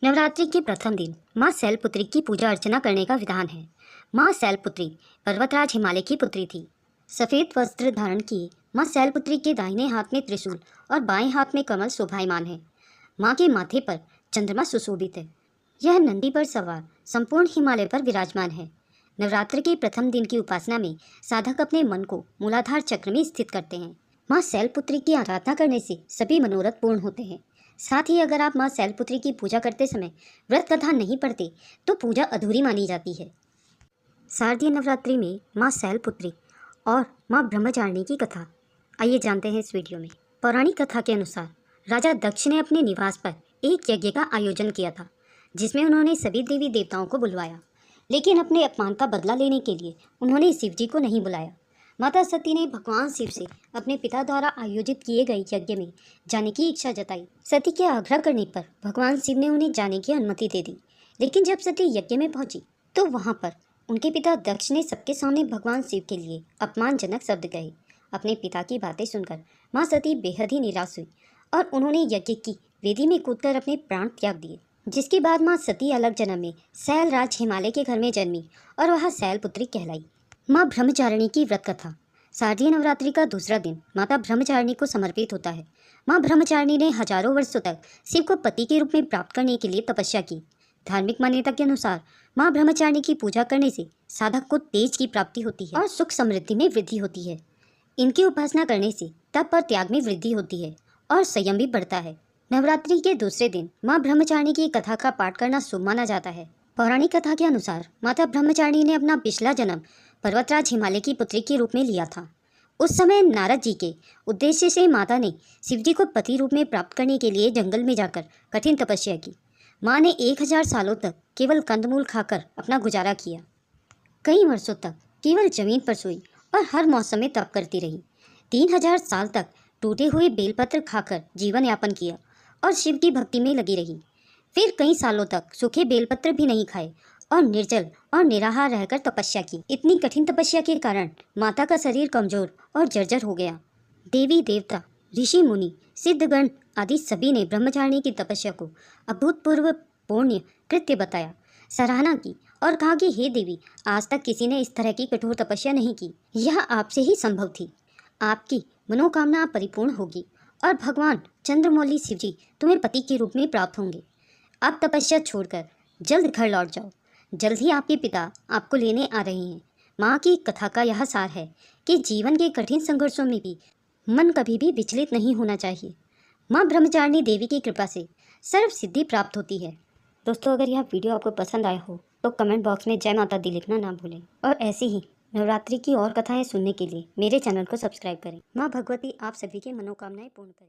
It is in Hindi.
नवरात्रि के प्रथम दिन माँ शैलपुत्री की पूजा अर्चना करने का विधान है। माँ शैलपुत्री पर्वतराज हिमालय की पुत्री थी। सफेद वस्त्र धारण किए माँ शैलपुत्री के दाहिने हाथ में त्रिशूल और बाएं हाथ में कमल शोभायमान है। माँ के माथे पर चंद्रमा सुशोभित है। यह नंदी पर सवार संपूर्ण हिमालय पर विराजमान है। नवरात्र के प्रथम दिन की उपासना में साधक अपने मन को मूलाधार चक्र में स्थित करते हैं। माँ शैलपुत्री की आराधना करने से सभी मनोरथ पूर्ण होते हैं। साथ ही अगर आप माँ शैलपुत्री की पूजा करते समय व्रत कथा नहीं पढ़ते तो पूजा अधूरी मानी जाती है। शारदीय नवरात्रि में माँ शैलपुत्री और माँ ब्रह्मचारिणी की कथा आइए जानते हैं इस वीडियो में। पौराणिक कथा के अनुसार राजा दक्ष ने अपने निवास पर एक यज्ञ का आयोजन किया था, जिसमें उन्होंने सभी देवी देवताओं को बुलवाया, लेकिन अपने अपमान का बदला लेने के लिए उन्होंने शिव जी को नहीं बुलाया। माता सती ने भगवान शिव से अपने पिता द्वारा आयोजित किए गए यज्ञ में जाने की इच्छा जताई। सती के आग्रह करने पर भगवान शिव ने उन्हें जाने की अनुमति दे दी, लेकिन जब सती यज्ञ में पहुंची तो वहां पर उनके पिता दक्ष ने सबके सामने भगवान शिव के लिए अपमानजनक शब्द कहे। अपने पिता की बातें सुनकर माँ सती बेहद ही निराश हुई और उन्होंने यज्ञ की वेदी में कूदकर अपने प्राण त्याग दिए। जिसके बाद माँ सती अलग जन्म में शैलराज हिमालय के घर में जन्मी और वह शैलपुत्री कहलाई। माँ ब्रह्मचारिणी की व्रत कथा। शारदीय नवरात्रि का दूसरा दिन माता ब्रह्मचारिणी को समर्पित होता है। माँ ब्रह्मचारिणी ने हजारों वर्षों तक शिव को पति के रूप में प्राप्त करने के लिए तपस्या की। धार्मिक मान्यता के अनुसार माँ ब्रह्मचारिणी की पूजा करने से साधक को तेज की प्राप्ति होती है और सुख समृद्धि में वृद्धि होती है। इनकी उपासना करने से तप और त्याग में वृद्धि होती है और संयम भी बढ़ता है। नवरात्रि के दूसरे दिन माँ ब्रह्मचारिणी की कथा का पाठ करना शुभ माना जाता है। पौराणिक कथा के अनुसार माता ब्रह्मचारिणी ने अपना पिछला जन्म पर्वतराज हिमालय की पुत्री के रूप में लिया था। उस समय नारद जी के उद्देश्य से माता ने शिवजी को पति रूप में प्राप्त करने के लिए जंगल में जाकर कठिन तपस्या की। माँ ने 1000 सालों तक केवल कंदमूल खाकर अपना गुजारा किया। कई वर्षों तक केवल जमीन पर सोई और हर मौसम में तप करती रही। 3000 साल तक टूटे हुए बेलपत्र खाकर जीवन यापन किया और शिव की भक्ति में लगी रही। फिर कई सालों तक सूखे बेलपत्र भी नहीं खाए और निर्जल और निराहार रहकर तपस्या की। इतनी कठिन तपस्या के कारण माता का शरीर कमजोर और जर्जर हो गया। देवी देवता, ऋषि मुनि, सिद्धगण आदि सभी ने ब्रह्मचारिणी की तपस्या को अभूतपूर्व पुण्य कृत्य बताया, सराहना की और कहा कि हे देवी, आज तक किसी ने इस तरह की कठोर तपस्या नहीं की। यह आपसे ही संभव थी। आपकी मनोकामना परिपूर्ण होगी और भगवान चंद्रमौली शिवजी तुम्हें पति के रूप में प्राप्त होंगे। अब तपस्या छोड़कर जल्द घर लौट जाओ। जल्द ही आपके पिता आपको लेने आ रहे हैं। माँ की कथा का यह सार है कि जीवन के कठिन संघर्षों में भी मन कभी भी विचलित नहीं होना चाहिए। माँ ब्रह्मचारिणी देवी की कृपा से सर्व सिद्धि प्राप्त होती है। दोस्तों, अगर यह वीडियो आपको पसंद आया हो तो कमेंट बॉक्स में जय माता दी लिखना ना भूलें और ऐसी ही नवरात्रि की और कथाएं सुनने के लिए मेरे चैनल को सब्सक्राइब करें। माँ भगवती आप सभी की मनोकामनाएं पूर्ण करें।